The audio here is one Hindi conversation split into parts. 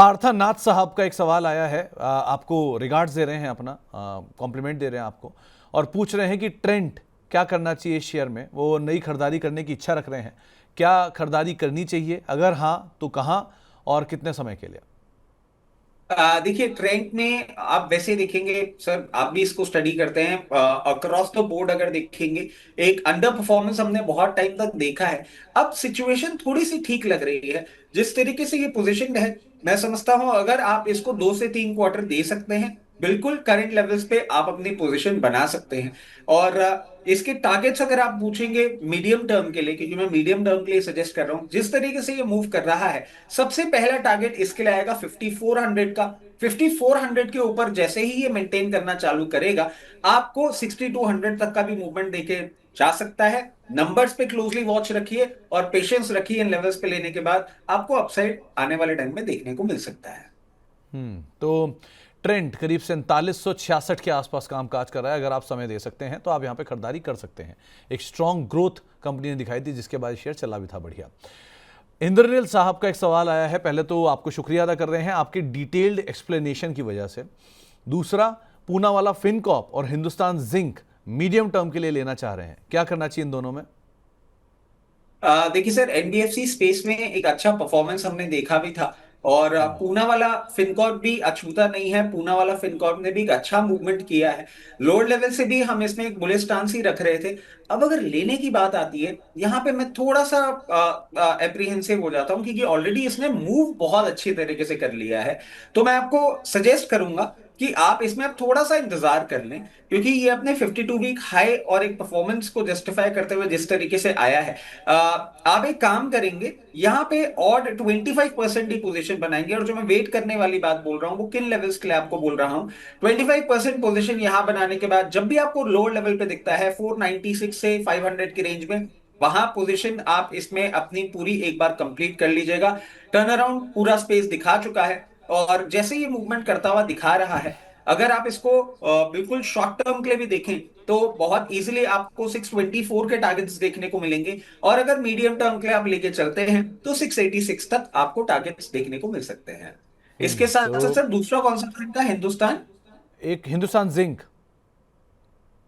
पार्था नाथ साहब का एक सवाल आया है, आपको रिगार्ड्स दे रहे हैं, अपना कॉम्प्लीमेंट दे रहे हैं आपको, और पूछ रहे हैं कि ट्रेंड क्या करना चाहिए शेयर में। वो नई खरीदारी करने की इच्छा रख रहे हैं, क्या खरीदारी करनी चाहिए, अगर हाँ तो कहाँ और कितने समय के लिए? देखिए, ट्रेंड में आप वैसे देखेंगे सर, आप भी इसको स्टडी करते हैं, अक्रॉस द बोर्ड अगर देखेंगे, एक अंडर परफॉर्मेंस हमने बहुत टाइम तक देखा है। अब सिचुएशन थोड़ी सी ठीक लग रही है जिस तरीके से ये पोजीशन है। मैं समझता हूं अगर आप इसको 2 से 3 क्वार्टर दे सकते हैं, बिल्कुल करंट लेवल्स पे आप अपनी पोजीशन बना सकते हैं। और इसके टारगेट्स अगर आप पूछेंगे मीडियम टर्म के लिए, क्योंकि मैं मीडियम टर्म के लिए सजेस्ट कर रहा हूं, जिस तरीके से ये मूव कर रहा है, सबसे पहला टारगेट इसके लिए आएगा 5400 का। 5400 के ऊपर जैसे ही ये मेंटेन करना चालू करेगा, आपको 6200 तक का भी मूवमेंट देके जा सकता है। नंबर्स पे क्लोजली वॉच रखिए और पेशेंस रखिए, इन लेवल्स पे लेने के बाद आपको अपसाइड आने वाले टाइम में देखने को मिल सकता है। तो ट्रेंड करीब 4766 के आसपास कामकाज कर रहा है। अगर आप समय दे सकते हैं तो आप यहाँ पे खरीदारी कर सकते हैं। एक स्ट्रॉन्ग ग्रोथ कंपनी ने दिखाई थी, जिसके बाद शेयर चला भी था बढ़िया। इंद्रनील साहब का एक सवाल आया है। पहले तो आपको शुक्रिया अदा कर रहे हैं आपकी डिटेल्ड एक्सप्लेनेशन की वजह से। दूसरा, पूना वाला फिनकॉर्प और हिंदुस्तान जिंक मीडियम टर्म के लिए लेना चाह रहे हैं, क्या करना चाहिए इन दोनों में? देखिए सर, एनबीएफसी स्पेस में एक अच्छा परफॉर्मेंस हमने देखा भी था। और पूना वाला फिनकॉर्प भी अछूता नहीं है, पूना वाला फिनकॉर्प ने भी एक अच्छा मूवमेंट किया है। लोअर लेवल से भी हम इसमें एक बुलिश स्टांस ही रख रहे थे। अब अगर लेने की बात आती है, यहाँ पे मैं थोड़ा सा एप्रीहेंसिव हो जाता हूँ, क्योंकि ऑलरेडी इसने मूव बहुत अच्छी तरीके से कर लिया है। तो मैं आपको सजेस्ट करूंगा कि आप इसमें अब थोड़ा सा इंतजार कर लें, क्योंकि ये अपने 52 वीक हाई और एक परफॉर्मेंस को जस्टिफाई करते हुए जिस तरीके से आया है, आप एक काम करेंगे, यहाँ पे ऑड 25% ही पोजीशन बनाएंगे। और जो मैं वेट करने वाली बात बोल रहा हूँ, वो किन लेवल्स के लिए आपको बोल रहा हूँ। 25% पोजीशन यहाँ बनाने के बाद जब भी आपको लोअर लेवल पे दिखता है 496 से 500 की रेंज में, वहां पोजीशन आप इसमें अपनी पूरी एक बार कंप्लीट कर लीजिएगा। टर्न अराउंड पूरा स्पेस दिखा चुका है, और जैसे ये मूवमेंट करता हुआ दिखा रहा है, अगर आप इसको बिल्कुल शॉर्ट टर्म के लिए भी देखें, तो बहुत इजीली आपको 624 के टारगेट्स देखने को मिलेंगे। और अगर मीडियम टर्म के लिए आप लेके चलते हैं, तो 686 तक आपको टारगेट्स देखने को मिल सकते हैं। इसके साथ साथ तो सर, दूसरा कौन सा ट्रेंड था? हिंदुस्तान एक हिंदुस्तान जिंक।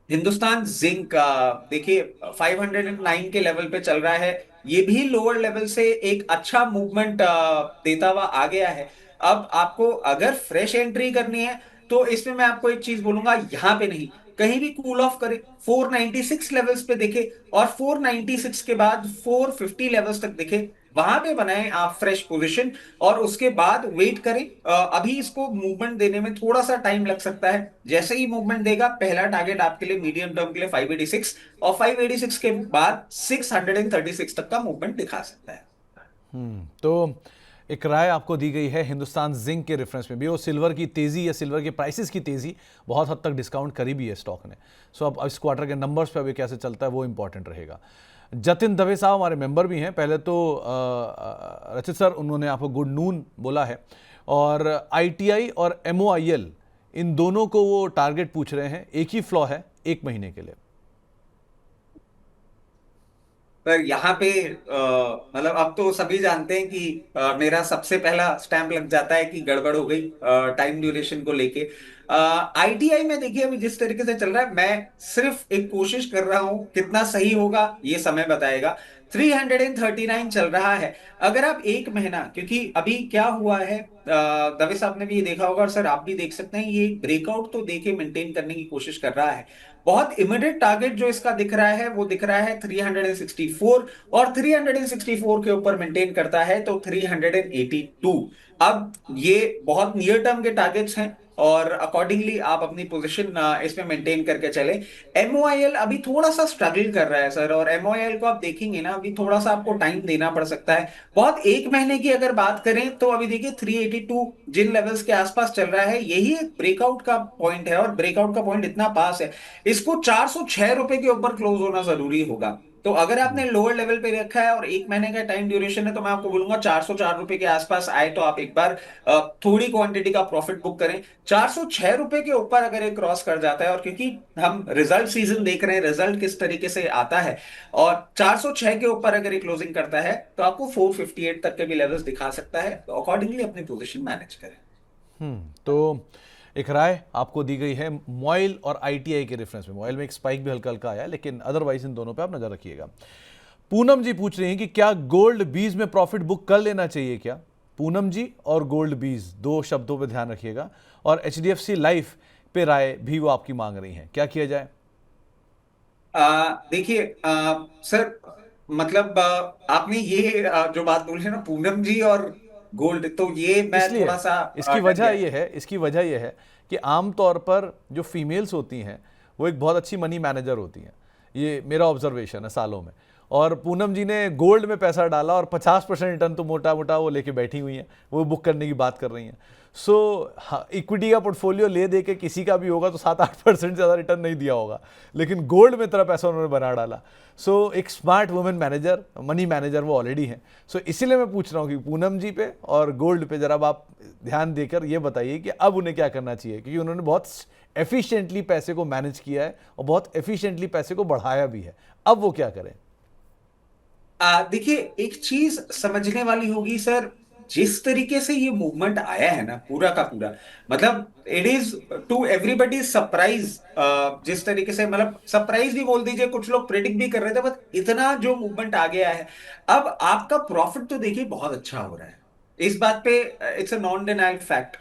हिंदुस्तान जिंक का देखिए, 509 के लेवल पे चल रहा है। ये भी लोअर लेवल से एक अच्छा मूवमेंट देता हुआ आ गया है। अब आपको अगर फ्रेश एंट्री करनी है, तो इसमें मैं आपको एक चीज बोलूंगा, यहां पे नहीं, कहीं भी कूल ऑफ करे, 496 लेवल्स पे देखे, और 496 के बाद 450 लेवल्स तक देखे, वहां पे बनाएं आप फ्रेश पोजीशन। और उसके बाद वेट करें। अभी इसको मूवमेंट देने में थोड़ा सा टाइम लग सकता है। जैसे ही मूवमेंट देगा, पहला टारगेट आपके लिए मीडियम टर्म के लिए 586, और 586 के बाद 636 तक का मूवमेंट दिखा सकता है। तो एक राय आपको दी गई है हिंदुस्तान जिंक के रेफरेंस में भी। वो सिल्वर की तेज़ी या सिल्वर के प्राइसेस की तेज़ी बहुत हद तक डिस्काउंट करी भी है स्टॉक ने। सो अब इस क्वार्टर के नंबर्स पे अभी कैसे चलता है वो इंपॉर्टेंट रहेगा। जतिन दवे साहब हमारे मेंबर भी हैं। पहले तो रचित सर, उन्होंने आपको गुड नून बोला है, और आईटीआई और एमओआईएल, इन दोनों को वो टारगेट पूछ रहे हैं। एक ही फ्लॉ है 1 महीने के लिए। पर यहाँ पे मतलब अब तो सभी जानते हैं कि मेरा सबसे पहला स्टैंप लग जाता है कि गड़बड़ हो गई टाइम ड्यूरेशन को लेके। आईटीआई में देखिए, अभी जिस तरीके से चल रहा है, मैं सिर्फ एक कोशिश कर रहा हूं, कितना सही होगा ये समय बताएगा। 339 चल रहा है। अगर आप एक महीना, क्योंकि अभी क्या हुआ है, दवे साहब ने भी ये देखा होगा और सर आप भी देख सकते हैं, ये ब्रेकआउट तो देके मेंटेन करने की कोशिश कर रहा है। बहुत इमीडिएट टारगेट जो इसका दिख रहा है, वो दिख रहा है 364, और 364 के ऊपर मेंटेन करता है तो 382। अब ये बहुत नियर टर्म के टारगेट्स हैं, और अकॉर्डिंगली आप अपनी पोजीशन इसमें मेंटेन करके चले। एमओआईएल अभी थोड़ा सा स्ट्रगल कर रहा है सर, और एमओआईएल को आप देखेंगे ना, अभी थोड़ा सा आपको टाइम देना पड़ सकता है। बहुत एक महीने की अगर बात करें, तो अभी देखिए 382 जिन लेवल्स के आसपास चल रहा है, यही एक ब्रेकआउट का पॉइंट है, और ब्रेकआउट का पॉइंट इतना पास है, इसको 406 रुपए के ऊपर क्लोज होना जरूरी होगा। तो अगर आपने लोअर लेवल पे रखा है और 1 महीने का टाइम ड्यूरेशन है, तो मैं आपको बोलूंगा 404 रुपए के आसपास आए तो आप एक बार थोड़ी क्वांटिटी का प्रॉफिट बुक करें। 406 रुपए के ऊपर अगर ये क्रॉस कर जाता है, और क्योंकि हम रिजल्ट सीजन देख रहे हैं, रिजल्ट किस तरीके से आता है, और 406 के ऊपर अगर ये क्लोजिंग करता है तो आपको 458 तक के भी लेवल्स दिखा सकता है। तो अकॉर्डिंगली अपनी पोजीशन मैनेज करें। तो एक राय आपको दी गई है मॉइल और आईटीआई के रेफरेंस में। मॉइल में एक स्पाइक भी हल्का हल्का आया है, लेकिन अदरवाइज इन दोनों पे आप नजर रखिएगा। पूनम जी पूछ रही हैं कि क्या गोल्ड बीज में प्रॉफिट बुक कर लेना चाहिए क्या? पूनम जी और गोल्ड बीज, दो शब्दों पे ध्यान रखिएगा। और एचडीएफसी लाइफ पे राय भी वो आपकी मांग रही हैं, क्या किया जाए? देखिए सर, मतलब आपने ये जो बात बोली है ना पूनम जी और गोल्ड, तो ये मैं इसलिए थोड़ा सा इसकी डर वजह गया। ये है, इसकी वजह ये है कि आमतौर पर जो फीमेल्स होती हैं वो एक बहुत अच्छी मनी मैनेजर होती हैं। ये मेरा ऑब्जर्वेशन है सालों में। और पूनम जी ने गोल्ड में पैसा डाला और 50% रिटर्न तो मोटा मोटा वो लेके बैठी हुई हैं, वो बुक करने की बात कर रही हैं। सो इक्विटी का पोर्टफोलियो ले दे के किसी का भी होगा तो 7-8% ज़्यादा रिटर्न नहीं दिया होगा, लेकिन गोल्ड में तरह पैसा उन्होंने बना डाला। सो एक smart women manager, money manager वो ऑलरेडी हैं। सो इसीलिए मैं पूछ रहा हूँ कि पूनम जी पे और गोल्ड पे जरा आप ध्यान देकर ये बताइए कि अब उन्हें क्या करना चाहिए, क्योंकि उन्होंने बहुत एफिशिएंटली पैसे को मैनेज किया है और बहुत एफिशिएंटली पैसे को बढ़ाया भी है। अब वो क्या करें? देखिए, एक चीज समझने वाली होगी सर, जिस तरीके से ये मूवमेंट आया है ना पूरा का पूरा, मतलब it is to everybody surprise. जिस तरीके से, मतलब सरप्राइज भी बोल दीजिए, कुछ लोग प्रेडिक्ट भी कर रहे थे, बट इतना जो मूवमेंट आ गया है, अब आपका प्रॉफिट तो देखिए बहुत अच्छा हो रहा है। इस बात पे it's a non denial fact.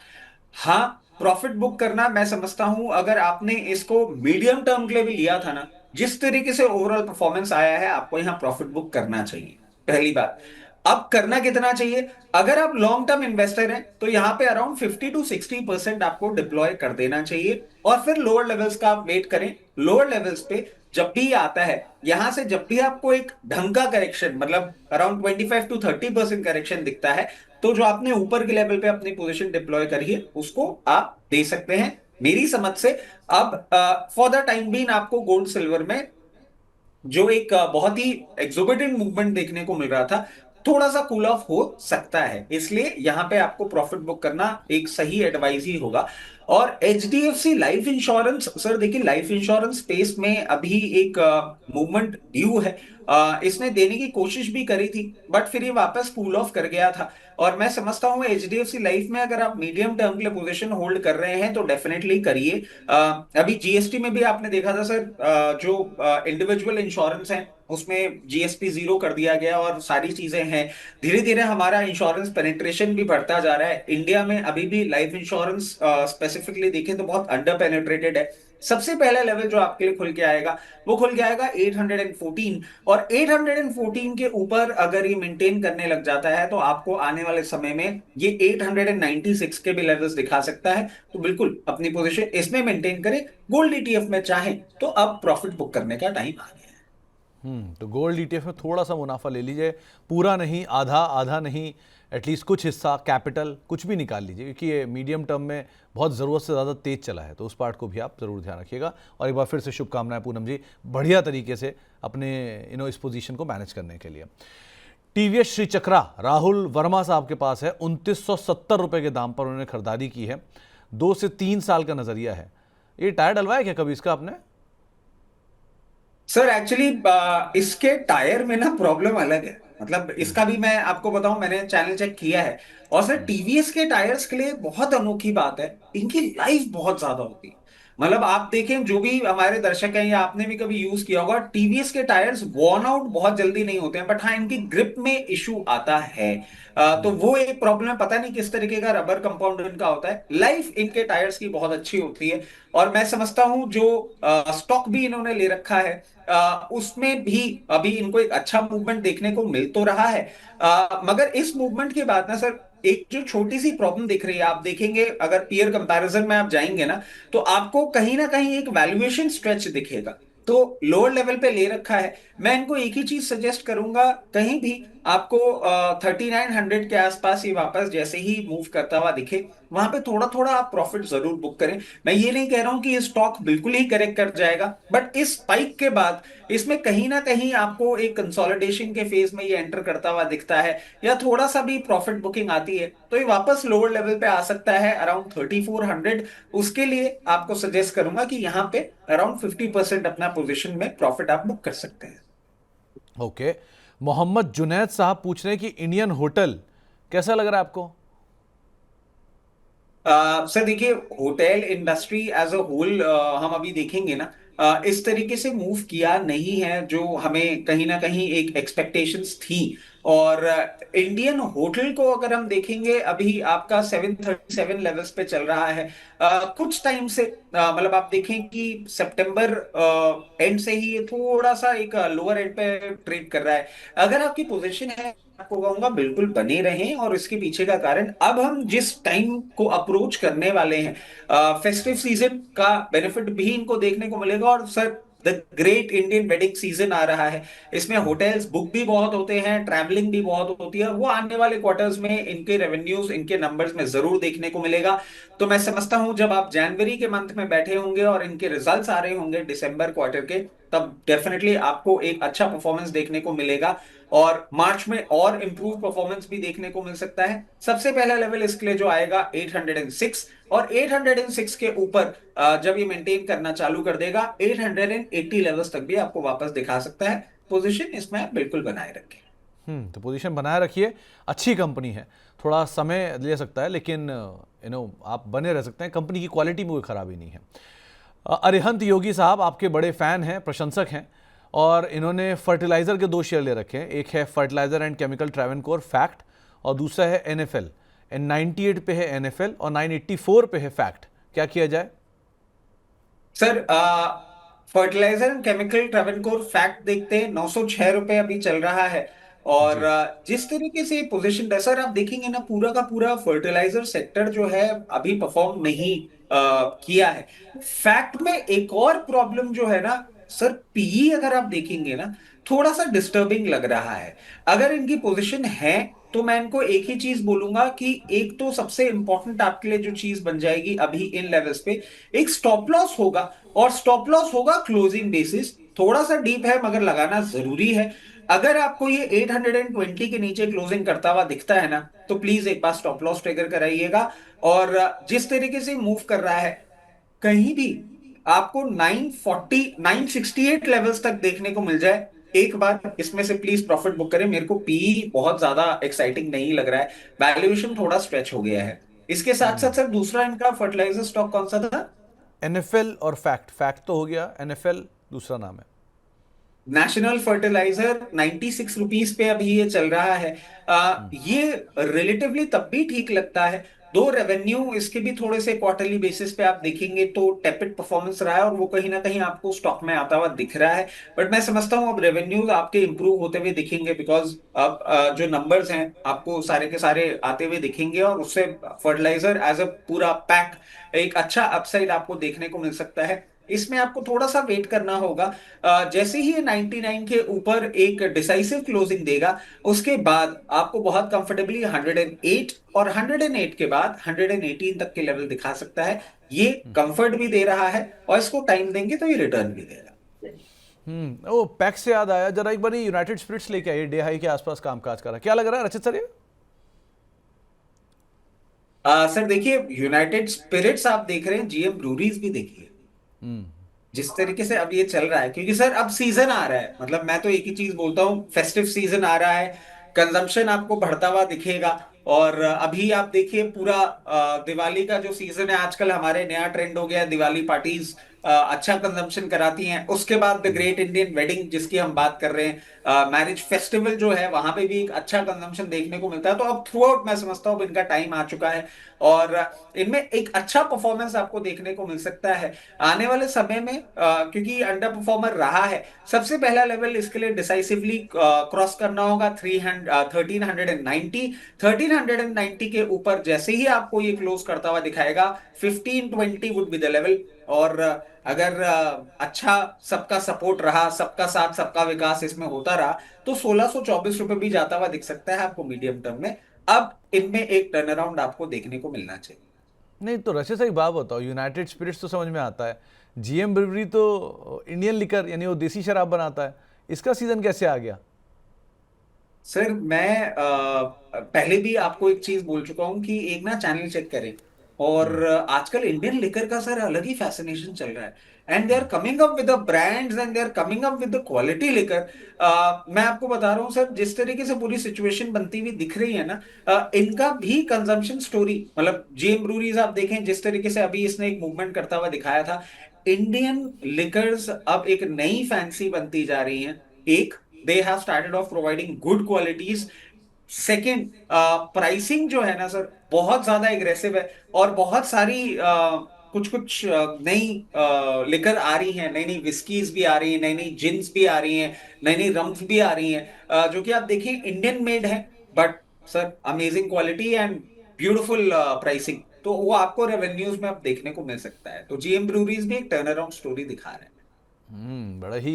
हाँ, प्रॉफिट बुक करना मैं समझता हूं, अगर आपने इसको मीडियम टर्म के लिए भी लिया था ना, जिस तरीके से ओवरऑल परफॉर्मेंस आया है, आपको यहां प्रॉफिट बुक करना चाहिए, पहली बात। अब करना कितना चाहिए? अगर आप लॉन्ग टर्म इन्वेस्टर हैं तो यहां पे अराउंड 50 to 60% आपको डिप्लॉय कर देना चाहिए, और फिर लोअर लेवल्स का आप वेट करें। लोअर लेवल्स पे जब भी आता है, यहां से जब भी आपको एक ढंग का करेक्शन, मतलब अराउंड 25 to 30% करेक्शन दिखता है, तो जो आपने ऊपर के लेवल पे अपनी पोजीशन डिप्लॉय करी है उसको आप दे सकते हैं, मेरी समझ से। अब फॉर द टाइम बीइंग आपको गोल्ड सिल्वर में जो एक बहुत ही एक्सोर्बिटेंट मूवमेंट देखने को मिल रहा था, थोड़ा सा कूल ऑफ हो सकता है, इसलिए यहां पे आपको प्रॉफिट बुक करना एक सही एडवाइस ही होगा। और एचडीएफसी लाइफ इंश्योरेंस, सर देखिए, लाइफ इंश्योरेंस स्पेस में अभी एक मूवमेंट ड्यू है। इसने देने की कोशिश भी करी थी, बट फिर ये वापस कूल ऑफ कर गया था। और मैं समझता हूं एचडीएफसी लाइफ में अगर आप मीडियम टर्म के लिए पोजीशन होल्ड कर रहे हैं तो डेफिनेटली करिए। अभी जीएसटी में भी आपने देखा था सर, जो इंडिविजुअल इंश्योरेंस है उसमें जीएसटी 0 कर दिया गया और सारी चीजें हैं। धीरे धीरे हमारा इंश्योरेंस पेनिट्रेशन भी बढ़ता जा रहा है। इंडिया में अभी भी लाइफ इंश्योरेंस स्पेसिफिकली देखें तो बहुत अंडर पेनिट्रेटेड है। सबसे पहला लेवल जो आपके लिए खुल के आएगा, वो खुल के आएगा 814, और 814 के ऊपर अगर ये मेंटेन करने लग जाता है तो आपको आने वाले समय में ये 896 के भी लेवल्स दिखा सकता है। तो बिल्कुल अपनी पोजीशन इसमें मेंटेन करें। गोल्ड ईटीएफ में चाहें तो अब प्रॉफिट बुक करने का टाइम आ गया है। तो गोल्ड ईटीएफ में थोड़ा सा मुनाफा ले लीजिए, पूरा नहीं, आधा आधा नहीं, एटलीस्ट कुछ हिस्सा कैपिटल कुछ भी निकाल लीजिए, क्योंकि ये मीडियम टर्म में बहुत ज़रूरत से ज़्यादा तेज चला है, तो उस पार्ट को भी आप ज़रूर ध्यान रखिएगा। और एक बार फिर से शुभकामनाएं पूनम जी, बढ़िया तरीके से अपने इस पोजीशन को मैनेज करने के लिए। टीवीएस श्री चक्रा राहुल वर्मा साहब के पास है, 2970 रुपये के दाम पर उन्होंने खरीदारी की है। 2 से 3 साल का नज़रिया है। ये टायर डलवाया क्या कभी इसका आपने? सर एक्चुअली इसके टायर में ना प्रॉब्लम अलग है, मतलब इसका भी मैं आपको बताऊं, मैंने चैनल चेक किया है। और सर टीवीएस के टायर्स के लिए बहुत अनोखी बात है, इनकी लाइफ बहुत ज्यादा होती है। मतलब आप देखें, जो भी हमारे दर्शक हैं या आपने भी कभी यूज किया होगा, टीवीएस के टायर्स वॉर्न आउट बहुत जल्दी नहीं होते हैं, बट हाँ इनकी ग्रिप में इशू आता है। तो वो एक प्रॉब्लम है, पता नहीं किस तरीके का रबर कंपाउंड इनका होता है। लाइफ इनके टायर्स की बहुत अच्छी होती है। और मैं समझता हूं जो स्टॉक भी इन्होंने ले रखा है, उसमें भी अभी इनको एक अच्छा मूवमेंट देखने को मिल तो रहा है। मगर इस मूवमेंट के बाद ना सर, एक जो छोटी सी प्रॉब्लम दिख रही है, आप देखेंगे अगर पीयर कंपैरिजन में आप जाएंगे ना आपको कहीं ना कहीं एक वैल्यूएशन स्ट्रेच दिखेगा। तो लोअर लेवल पे ले रखा है, मैं इनको एक ही चीज सजेस्ट करूंगा, कहीं भी आपको 3900 के आसपास ये वापस जैसे ही मूव करता हुआ दिखे, वहां पे थोड़ा थोड़ा आप प्रॉफिट जरूर बुक करें। मैं ये नहीं कह रहा हूं कि ये स्टॉक बिल्कुल ही करेक्ट कर जाएगा, बट इस स्पाइक के बाद इसमें कहीं ना कहीं आपको एक कंसोलिडेशन के फेज में ये एंटर करता हुआ दिखता है, या थोड़ा सा भी प्रॉफिट बुकिंग आती है, तो ये वापस लोअर लेवल पे आ सकता है अराउंड 3400। उसके लिए आपको सजेस्ट करूंगा कि यहाँ पे अराउंड 50% अपना पोजीशन में प्रॉफिट आप बुक कर सकते हैं। ओके, मोहम्मद जुनैद साहब पूछ रहे हैं कि इंडियन होटल कैसा लग रहा है आपको? सर देखिए, hotel industry as a whole हम अभी देखेंगे ना, इस तरीके से मूव किया नहीं है जो हमें कहीं ना कहीं एक एक्सपेक्टेशंस थी। और इंडियन होटल को अगर हम देखेंगे, अभी आपका 737 लेवल्स पे चल रहा है। कुछ टाइम से मतलब आप देखें कि सितंबर एंड से ही ये थोड़ा सा एक लोअर एंड पे ट्रेड कर रहा है। अगर आपकी पोजीशन है, आपको कहूंगा बिल्कुल बने रहें। और इसके पीछे का कारण, अब हम जिस टाइम को अप्रोच करने वाले हैं, फेस्टिव सीजन का बेनिफिट भी इनको देखने को मिलेगा। और sir, the great Indian wedding season आ रहा है। इसमें होटल्स बुक भी बहुत होते हैं, ट्रैवलिंग भी बहुत होती है, वो आने वाले क्वार्टर्स में इनके रेवेन्यूज, इनके नंबर्स में जरूर देखने को मिलेगा। तो मैं समझता हूं जब आप जनवरी के मंथ में बैठे होंगे और इनके रिजल्ट्स आ रहे होंगे दिसंबर क्वार्टर के, तब डेफिनेटली आपको एक अच्छा परफॉर्मेंस देखने को मिलेगा। और मार्च में और इंप्रूव परफॉर्मेंस भी देखने को मिल सकता है। सबसे पहला लेवल इसके लिए जो आएगा 806, और 806 के ऊपर जब ये मेंटेन करना चालू कर देगा, 880 लेवल्स तक भी आपको वापस दिखा सकता है। पोजीशन इसमें आप बिल्कुल बनाए रखें। तो पोजीशन बनाए रखिए, अच्छी कंपनी है, थोड़ा समय ले सकता है लेकिन आप बने रह सकते हैं, कंपनी की क्वालिटी में कोई खराबी नहीं है। अरिहंत योगी साहब आपके बड़े फैन हैं, प्रशंसक हैं, और इन्होंने फर्टिलाइजर के दो शेयर ले रखे हैं। एक है fertiliser and chemical Travancore fact, और दूसरा है एनएफएल। 98 पे है एनएफएल और 984 पे है फैक्ट। क्या किया जाए? Sir, fertiliser and chemical Travancore FACT देखते हैं, 906 रुपए अभी चल रहा है। और जी जिस तरीके से पोजीशन है सर, आप देखेंगे ना, पूरा का पूरा फर्टिलाइजर सेक्टर जो है अभी परफॉर्म नहीं किया है। फैक्ट में एक और प्रॉब्लम जो है ना सर, पीई अगर आप देखेंगे ना, थोड़ा सा डिस्टर्बिंग लग रहा है। अगर इनकी पोजीशन है, तो मैं इनको एक ही चीज बोलूंगा कि एक तो सबसे इंपॉर्टेंट आपके लिए जो चीज बन जाएगी अभी इन लेवल्स पे, एक स्टॉप लॉस होगा। और स्टॉप लॉस होगा क्लोजिंग बेसिस, थोड़ा सा डीप है मगर लगाना जरूरी है। अगर आपको ये 820 के नीचे क्लोजिंग करता हुआ दिखता है ना, तो प्लीज एक बार स्टॉप लॉस ट्रिगर कराइएगा। और जिस तरीके से मूव कर रहा है, कहीं भी आपको 940 968 लेवल्स तक देखने को मिल जाए, एक बार इसमें से प्लीज प्रॉफिट बुक करें। मेरे को पी बहुत ज्यादा एक्साइटिंग नहीं लग रहा है, वैल्यूएशन थोड़ा स्ट्रेच हो गया है। इसके साथ साथ सर, दूसरा इनका फर्टिलाइजर स्टॉक कौन सा था? एनएफएल और फैक्ट, फैक्ट तो हो गया, एनएफएल दूसरा नाम है। नेशनल फर्टिलाइजर 96 रुपीज पे अभी ये चल रहा है। ये रिलेटिवली तब भी ठीक लगता है। दो रेवेन्यू इसके भी थोड़े से क्वार्टरली बेसिस पे आप देखेंगे तो टेपिड परफॉर्मेंस रहा है, और वो कहीं ना कहीं आपको स्टॉक में आता हुआ दिख रहा है। बट मैं समझता हूँ अब रेवेन्यूज आपके इंप्रूव होते हुए दिखेंगे, बिकॉज अब जो नंबर्स हैं आपको सारे के सारे आते हुए दिखेंगे, और उससे फर्टिलाइजर एज अ पूरा पैक एक अच्छा अपसाइड आपको देखने को मिल सकता है। इसमें आपको थोड़ा सा वेट करना होगा। जैसे ही ये 99 के ऊपर एक डिसाइसिव क्लोजिंग देगा, उसके बाद आपको बहुत कंफर्टेबली 108, और 108 के बाद 118 तक के लेवल दिखा सकता है। ये कंफर्ट भी दे रहा है, और इसको टाइम देंगे तो ये रिटर्न भी देगा। ओ पैक से याद आया, जरा एक बार यूनाइटेड स्पिरिट्स लेके आइए, डे हाई के आसपास कामकाज कर रहा है, क्या लग रहा है रचित सर ये? सर देखिए, यूनाइटेड स्पिरिट्स आप देख रहे हैं, जीएम ब्रूरीज भी देखिए जिस तरीके से अब ये चल रहा है। क्योंकि सर अब सीजन आ रहा है, मतलब मैं तो एक ही चीज बोलता हूँ, फेस्टिव सीजन आ रहा है, कंजम्पशन आपको बढ़ता हुआ दिखेगा। और अभी आप देखिए पूरा दिवाली का जो सीजन है, आजकल हमारे नया ट्रेंड हो गया है, दिवाली पार्टीज अच्छा कंजम्पशन कराती हैं। उसके बाद द ग्रेट इंडियन वेडिंग जिसकी हम बात कर रहे हैं, मैरिज फेस्टिवल जो है, वहां पे भी एक अच्छा कंजम्पशन देखने को मिलता है। तो अब थ्रू आउट मैं समझता हूँ इनका टाइम आ चुका है, और इनमें एक अच्छा परफॉर्मेंस आपको देखने को मिल सकता है आने वाले समय में। क्योंकि अंडर परफॉर्मर रहा है, सबसे पहला लेवल इसके लिए डिसाइसिवली क्रॉस करना होगा 1390। 1590 के ऊपर जैसे ही आपको ये क्लोज करता हुआ दिखाएगा, 1520 वुड बी द लेवल। और अगर अच्छा सबका सपोर्ट रहा, सबका साथ सबका विकास इसमें होता रहा, तो 1624 रुपये भी जाता हुआ दिख सकता है आपको मीडियम टर्म में। अब इनमें एक टर्न अराउंड आपको देखने को मिलना चाहिए। नहीं तो रशिया से एक बात बताओ, यूनाइटेड स्पिरिट्स तो समझ में आता है, जीएम ब्रिवरी तो इंडियन लिकर यानी वो देसी शराब बनाता है, इसका सीजन कैसे आ गया? सर मैं पहले भी आपको एक चीज बोल चुका हूं कि एक ना चैनल चेक करें। और आजकल इंडियन लिकर का सर अलग ही फैसिनेशन चल रहा है। And they are coming up with the brands and they are coming up with the quality liquor. मैं आपको बता रहा हूँ सर, जिस तरीके से पूरी सिचुएशन बनती हुई दिख रही है ना, इनका भी कंजम्पशन स्टोरी, मतलब जेम ब्रूरीज आप देखें जिस तरीके से अभी इसने एक मूवमेंट करता हुआ दिखाया था। इंडियन लिकर्स अब एक नई फैंसी बनती जा रही हैं। एक, they have started off providing good qualities. Second, pricing जो है ना सर बहुत ज्यादा एग्रेसिव है। और बहुत सारी कुछ कुछ नई लिकर आ रही हैं, नई नई विस्कीज भी आ रही हैं, नई नई जिन्स भी आ रही हैं, नई नई रम्स भी आ रही हैं, जो कि आप देखिए इंडियन मेड है, but sir amazing quality and beautiful pricing. तो वो आपको रेवेन्यूज में अब देखने को मिल सकता है। तो जीएम ब्रूरीज भी एक टर्न अराउंड स्टोरी दिखा रहे हैं। बड़ा ही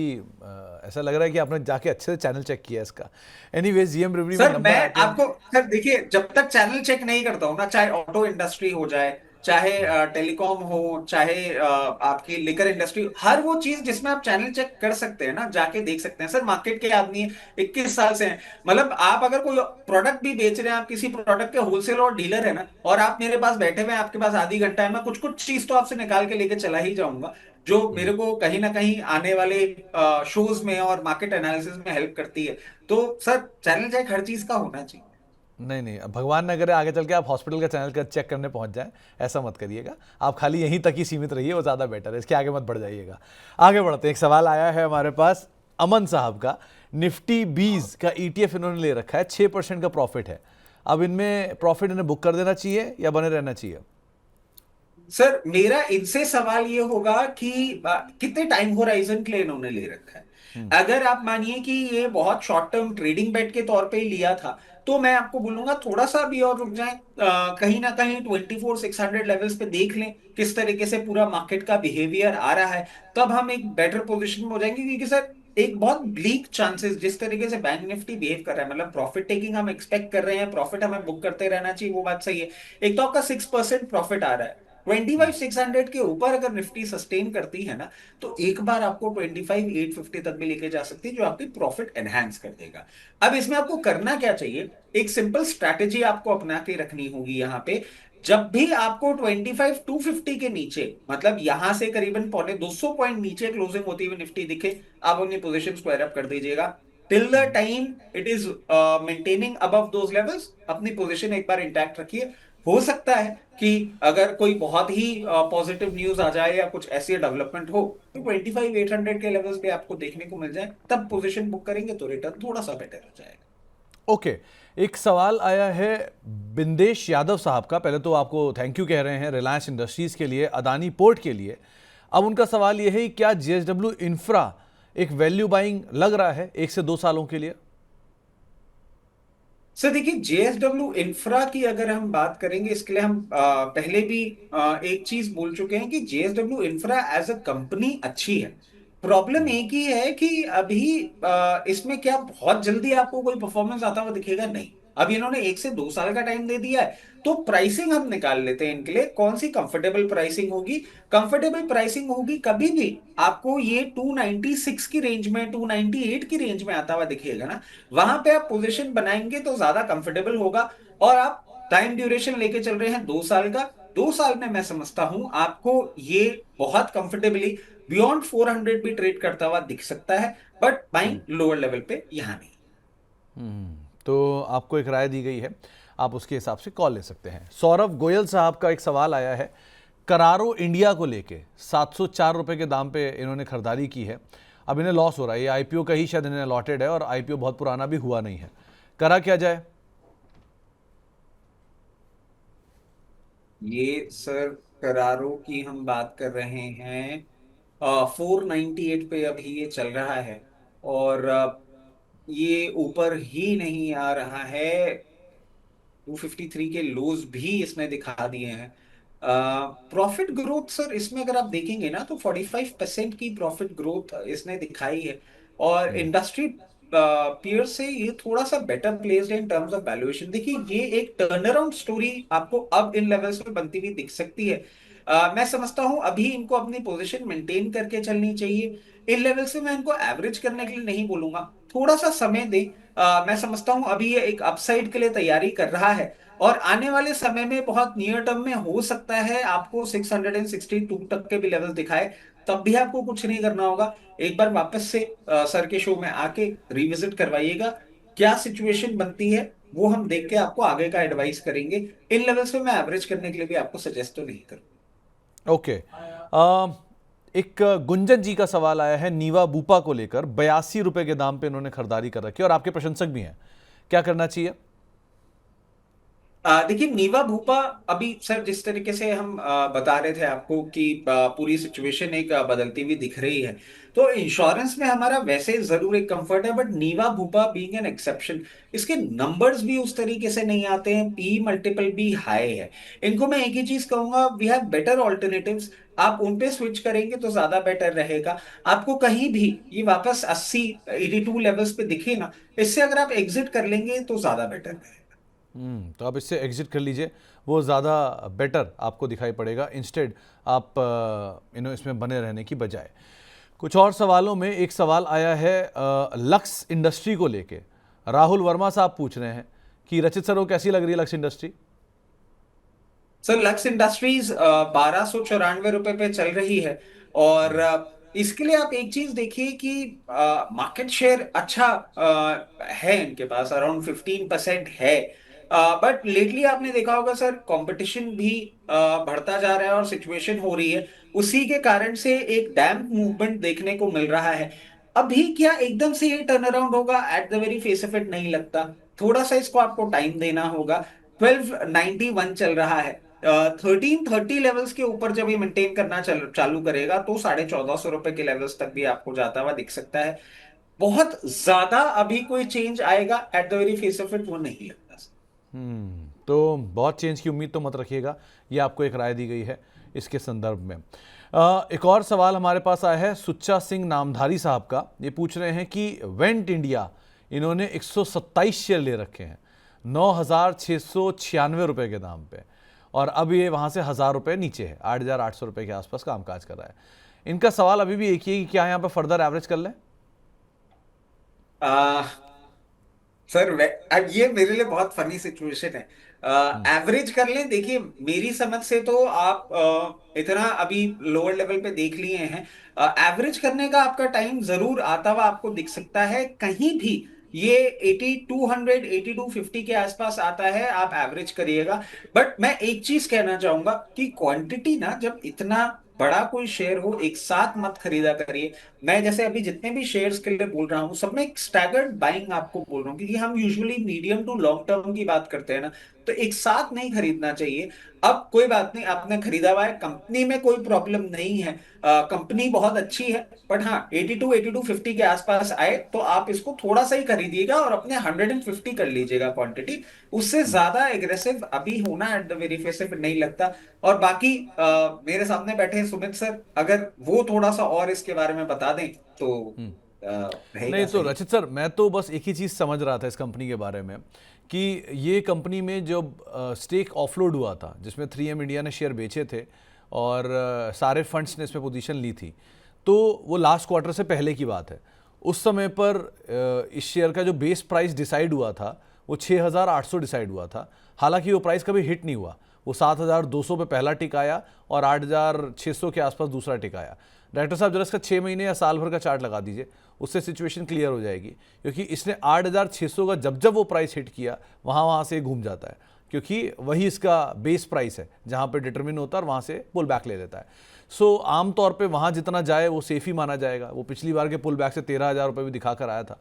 ऐसा लग रहा है कि आपने जाके अच्छे से चैनल चेक किया इसका। एनीवेज जीएम ब्रिवरी में सर मैं नंबर आते हैं। आपको, सर देखिए, जब तक चैनल चेक नहीं करता हूं ना, चाहे ऑटो इंडस्ट्री हो जाए, चाहे टेलीकॉम हो, चाहे आपकी लिकर इंडस्ट्री, हर वो चीज जिसमें आप चैनल चेक कर सकते हैं ना, जाके देख सकते हैं। सर मार्केट के आदमी है, 21 साल से हैं। मतलब आप अगर कोई प्रोडक्ट भी बेच रहे हैं, आप किसी प्रोडक्ट के होलसेल और डीलर है ना, और आप मेरे पास बैठे हुए हैं, आपके पास आधी घंटा है, मैं कुछ कुछ चीज तो आपसे निकाल के लेके चला ही जाऊंगा, जो मेरे को कहीं ना कहीं आने वाले शोज में और मार्केट एनालिसिस में हेल्प करती है। तो सर चैनल चेक हर चीज का होना चाहिए। नहीं नहीं, अब भगवान न करे आगे चल के आप हॉस्पिटल का चैनल का चेक करने पहुंच जाएं, ऐसा मत करिएगा। आप खाली यहीं तक ही सीमित रहिए, वो ज़्यादा बेटर है, इसके आगे मत बढ़ जाइएगा। आगे बढ़ते हैं, एक सवाल आया है हमारे पास अमन साहब का। निफ्टी 20 का ईटीएफ इन्होंने ले रखा है, 6% का प्रॉफिट है। अब इनमें प्रॉफिट इन्हें बुक कर देना चाहिए या बने रहना चाहिए? सर मेरा इनसे सवाल ये होगा कि कितने टाइम होराइजन के लिए इन्होंने ले रखा है। अगर आप मानिए कि ये बहुत शॉर्ट टर्म ट्रेडिंग बेट के तौर पे ही लिया था, तो मैं आपको बोलूंगा थोड़ा सा भी और रुक जाएं, कहीं ना कहीं 24,600 लेवल्स पे देख लें किस तरीके से पूरा मार्केट का बिहेवियर आ रहा है। तब हम एक बेटर पोजीशन में हो जाएंगे, क्योंकि सर एक बहुत ब्लीक चांसेस जिस तरीके से बैंक निफ्टी बिहेव कर रहा है, मतलब प्रॉफिट टेकिंग हम एक्सपेक्ट कर रहे हैं, प्रॉफिट हमें बुक करते रहना चाहिए, वो बात सही है। एक तो आपका 6% प्रॉफिट आ रहा है, 25,600 के ऊपर अगर निफ्टी सस्टेन करती है ना, तो एक बार आपको 25,850 तक भी लेके जा सकती है, जो आपकी प्रॉफिट एनहांस कर देगा। अब इसमें आपको करना क्या चाहिए, एक सिंपल स्ट्रैटेजी आपको अपना के रखनी होगी यहाँ पे। जब भी आपको 25,250 के नीचे, मतलब यहां से करीबन पौने 200 पॉइंट नीचे क्लोजिंग होती हुई निफ्टी दिखे, आप अपनी पोजीशन स्क्वायर अप कर दीजिएगा। Till the time it is maintaining above those levels, अपनी पोजीशन एक बार इंटैक्ट रखिए। हो सकता है कि अगर कोई बहुत ही पॉजिटिव न्यूज आ जाए या कुछ ऐसी डेवलपमेंट हो, तो 25,800 के लेवल्स पे आपको देखने को मिल जाए, तब पोजीशन बुक करेंगे तो रिटर्न थोड़ा सा बेटर हो जाएगा। ओके, एक सवाल आया है बिंदेश यादव साहब का। पहले तो आपको थैंक यू कह रहे हैं रिलायंस इंडस्ट्रीज के लिए, अदानी पोर्ट के लिए। अब उनका सवाल यह है, क्या जेएसडब्ल्यू इंफ्रा एक वैल्यू बाइंग लग रहा है 1 से 2 सालों के लिए? सर देखिए, जेएसडब्ल्यू इंफ्रा की अगर हम बात करेंगे, इसके लिए हम पहले भी एक चीज बोल चुके हैं कि JSW Infra as a company अच्छी है। प्रॉब्लम एक ही है कि अभी इसमें क्या बहुत जल्दी आपको कोई परफॉर्मेंस आता हुआ दिखेगा नहीं। अब इन्होंने 1 से 2 साल का टाइम दे दिया है, तो प्राइसिंग हम निकाल लेते हैं इनके लिए, कौन सी कंफर्टेबल प्राइसिंग होगी। कंफर्टेबल प्राइसिंग होगी कभी भी आपको ये 296 की रेंज में, 298 की रेंज में आता हुआ दिखेगा ना, वहां पे आप पोजीशन बनाएंगे तो ज्यादा कंफर्टेबल होगा। और आप टाइम ड्यूरेशन लेके चल रहे हैं 2 साल का, 2 साल में मैं समझता हूं आपको ये बहुत कंफर्टेबली बियॉन्ड 400 भी ट्रेड करता हुआ दिख सकता है, बट बाइंग लोअर लेवल पे यहां नहीं। तो आपको एक राय दी गई है, आप उसके हिसाब से कॉल ले सकते हैं। सौरभ गोयल साहब का एक सवाल आया है करारो इंडिया को लेके। 704 रुपये के दाम पे इन्होंने खरीदारी की है, अब इन्हें लॉस हो रहा है। ये आईपीओ का ही शायद इन्हें अलॉटेड है और आईपीओ बहुत पुराना भी हुआ नहीं है, करा क्या जाए? ये सर करारो की हम बात कर रहे हैं, 498 पे अभी ये चल रहा है, और ये ऊपर ही नहीं आ रहा है। 253 के लोज भी इसने दिखा दिए हैं। प्रॉफिट ग्रोथ सर इसमें अगर आप देखेंगे ना तो 45% की प्रॉफिट ग्रोथ इसने दिखाई है। और इंडस्ट्री पीयर से ये थोड़ा सा बेटर प्लेस्ड है इन टर्म्स ऑफ वैल्यूएशन। देखिए ये एक टर्न अराउंड स्टोरी आपको अब इन लेवल्स पे बनती हुई दिख सकती है। मैं समझता हूं अभी इनको अपनी पोजीशन मेंटेन करके चलनी चाहिए। इन लेवल से मैं इनको एवरेज करने के लिए नहीं बोलूंगा, थोड़ा सा समय दें। मैं समझता हूं अभी ये एक अपसाइड के लिए तैयारी कर रहा है और आने वाले समय में बहुत नियर टर्म में हो सकता है आपको 662 तक के भी लेवल दिखाए। तब भी आपको कुछ नहीं करना होगा, एक बार वापस से सर के शो में आके रिविजिट करवाइएगा। क्या सिचुएशन बनती है वो हम देख के आपको आगे का एडवाइस करेंगे। इन लेवल्स पे मैं एवरेज करने के लिए भी आपको सजेस्ट तो नहीं करूँ। ओके। एक गुंजन जी का सवाल आया है नीवा बूपा को लेकर, 82 रुपए के दाम पे इन्होंने खरीदारी कर रखी है और आपके प्रशंसक भी हैं, क्या करना चाहिए? देखिए नीवा भूपा अभी सर जिस तरीके से हम बता रहे थे आपको कि पूरी सिचुएशन एक बदलती हुई दिख रही है, तो इंश्योरेंस में हमारा वैसे जरूर एक कंफर्ट है, बट नीवा भूपा बीइंग एन एक्सेप्शन, इसके नंबर्स भी उस तरीके से नहीं आते हैं, पी मल्टीपल भी हाई है। इनको मैं एक ही चीज कहूंगा, वी हैव बेटर ऑल्टरनेटिव्स। आप उन पे स्विच करेंगे तो ज्यादा बेटर रहेगा। आपको कहीं भी ये वापस 80-82 लेवल्स पे दिखे ना, इससे अगर आप एग्जिट कर लेंगे तो ज्यादा बेटर रहेगा। तो आप इससे एग्जिट कर लीजिए, वो ज़्यादा बेटर आपको दिखाई पड़ेगा, इंस्टेड आप इसमें बने रहने की बजाय। कुछ और सवालों में एक सवाल आया है लक्स इंडस्ट्री को लेके। राहुल वर्मा साहब पूछ रहे हैं कि रचित सर वो कैसी लग रही है lux industry? Sir lux industries 1294 रुपए पे चल रही है। और इसके लिए आप एक चीज देखिए कि मार्केट शेयर अच्छा है इनके पास, अराउंड 15% है। बट लेटली आपने देखा होगा सर, कंपटीशन भी बढ़ता जा रहा है और सिचुएशन हो रही है, उसी के कारण से एक डैम्प मूवमेंट देखने को मिल रहा है। अभी क्या एकदम से ये टर्न अराउंड होगा at the very face of it? नहीं लगता। थोड़ा सा इसको आपको टाइम देना होगा। 1291 चल रहा है। 1330 लेवल्स के ऊपर जब ये मेंटेन करना चालू करेगा तो 1450 रुपए के लेवल्स तक भी आपको जाता हुआ दिख सकता है। बहुत ज्यादा अभी कोई चेंज आएगा at the very face of it वो नहीं लगता। तो बहुत चेंज की उम्मीद तो मत रखिएगा, ये आपको एक राय दी गई है इसके संदर्भ में। एक और सवाल हमारे पास आया है सुच्चा सिंह नामधारी साहब का। ये पूछ रहे हैं कि वेंट इंडिया इन्होंने 127 शेयर ले रखे हैं 9,696 रुपये के दाम पे, और अब ये वहाँ से 1,000 रुपये नीचे है, 8,800 रुपये के आसपास कामकाज कर रहा है। इनका सवाल अभी भी एक ही है कि क्या यहाँ पर फर्दर एवरेज कर लें? सर अब ये मेरे लिए बहुत फनी सिचुएशन है। एवरेज कर लें, देखिए मेरी समझ से तो आप इतना अभी लोअर लेवल पे देख लिए हैं। एवरेज करने का आपका टाइम जरूर आता हुआ आपको दिख सकता है कहीं भी। ये 8200 8250 के आसपास आता है, आप एवरेज करिएगा। बट मैं एक चीज कहना चाहूंगा कि क्वांटिटी ना, जब इतना बड़ा कोई शेयर हो एक साथ मत खरीदा करिए। मैं जैसे अभी जितने भी शेयर्स के लिए बोल रहा हूं सब में एक स्टैगर्ड बाइंग आपको बोल रहा हूँ, क्योंकि हम usually medium to long term की बात करते हैं ना, तो एक साथ नहीं खरीदना चाहिए। अब कोई बात नहीं, आपने खरीदा हुआ है, कंपनी में कोई प्रॉब्लम नहीं है, कंपनी बहुत अच्छी है। बट हाँ 82-8250 के आसपास आए तो आप इसको थोड़ा सा ही खरीदिएगा और अपने 150 कर लीजिएगा क्वांटिटी। उससे ज्यादा एग्रेसिव अभी होना एट द वेरी फेस नहीं लगता। और बाकी मेरे सामने बैठे हैं सुमित सर, अगर वो थोड़ा सा और इसके बारे में बता दें तो रहेगा नहीं तो सही। रचित सर, मैं तो बस एक ही चीज़ समझ रहा था इस कंपनी के बारे में कि ये कंपनी में जो स्टेक ऑफलोड हुआ था, जिसमें 3M इंडिया ने शेयर बेचे थे और सारे फंड्स ने इसमें पोजीशन ली थी, तो वो लास्ट क्वार्टर से पहले की बात है। उस समय पर इस शेयर का जो बेस प्राइस डिसाइड हुआ था वो 6,800 डिसाइड हुआ था। हालांकि वो प्राइस कभी हिट नहीं हुआ, वो 7,200 पे पहला टिक आया और 8,600 के आसपास दूसरा टिक आया। डायरेक्टर साहब जरा इसका 6 महीने या साल भर का चार्ट लगा दीजिए, उससे सिचुएशन क्लियर हो जाएगी। क्योंकि इसने 8,600 का जब जब वो प्राइस हिट किया वहाँ से घूम जाता है, क्योंकि वही इसका बेस प्राइस है जहाँ पे डिटरमिन होता है और वहाँ से पुल बैक ले लेता है। सो आमतौर पे वहाँ जितना जाए वो सेफ ही माना जाएगा। वो पिछली बार के पुल बैक से 13,000 रुपये भी दिखा कर आया था।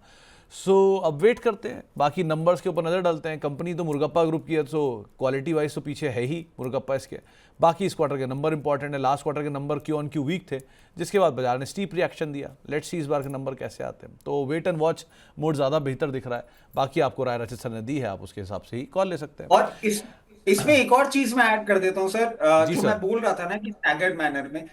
सो अब वेट करते हैं, बाकी नंबर्स के ऊपर नज़र डालते हैं। कंपनी तो मुरुगप्पा ग्रुप की है, तो क्वालिटी वाइज तो पीछे है ही मुरुगप्पा इसके। बाकी इस क्वार्टर के नंबर इंपॉर्टेंट है, लास्ट क्वार्टर के number Q on Q weak थे, जिसके बाद बाजार ने स्टीप रिएक्शन दिया। लेट्स सी इस बार के नंबर कैसे आते हैं। तो वेट एंड वॉच मोड ज़्यादा बेहतर दिख रहा है। बाकी आपको राय रचित सर ने दी है, आप उसके हिसाब से ही कॉल ले सकते हैं। और इसमें एक और चीज मैं ऐड कर देता हूँ सर, जी जो सर। मैं बोल रहा था ना कि स्टैगर्ड मैनर में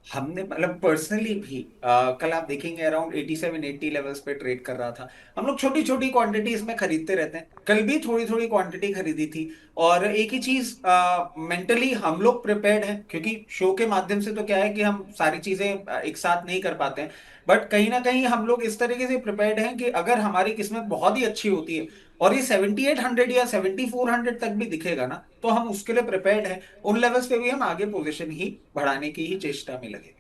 हमने मतलब पर्सनली भी कल आप देखेंगे अराउंड 87-80 लेवल्स पे ट्रेड कर रहा था। हम लोग छोटी छोटी क्वांटिटी इसमें खरीदते रहते हैं, कल भी थोड़ी थोड़ी क्वांटिटी खरीदी थी। और एक ही चीज, मेंटली हम लोग प्रिपेयर्ड हैं, क्योंकि शो के माध्यम से तो क्या है कि हम सारी चीजें एक साथ नहीं कर पाते हैं। बट कहीं ना कहीं हम लोग इस तरीके से प्रिपेयर्ड हैं कि अगर हमारी किस्मत बहुत ही अच्छी होती है और ये 7800 या 7400 तक भी दिखेगा ना, तो हम उसके लिए प्रिपेयर्ड हैं। उन लेवल्स पे भी हम आगे पोजीशन ही बढ़ाने की ही चेष्टा में लगे।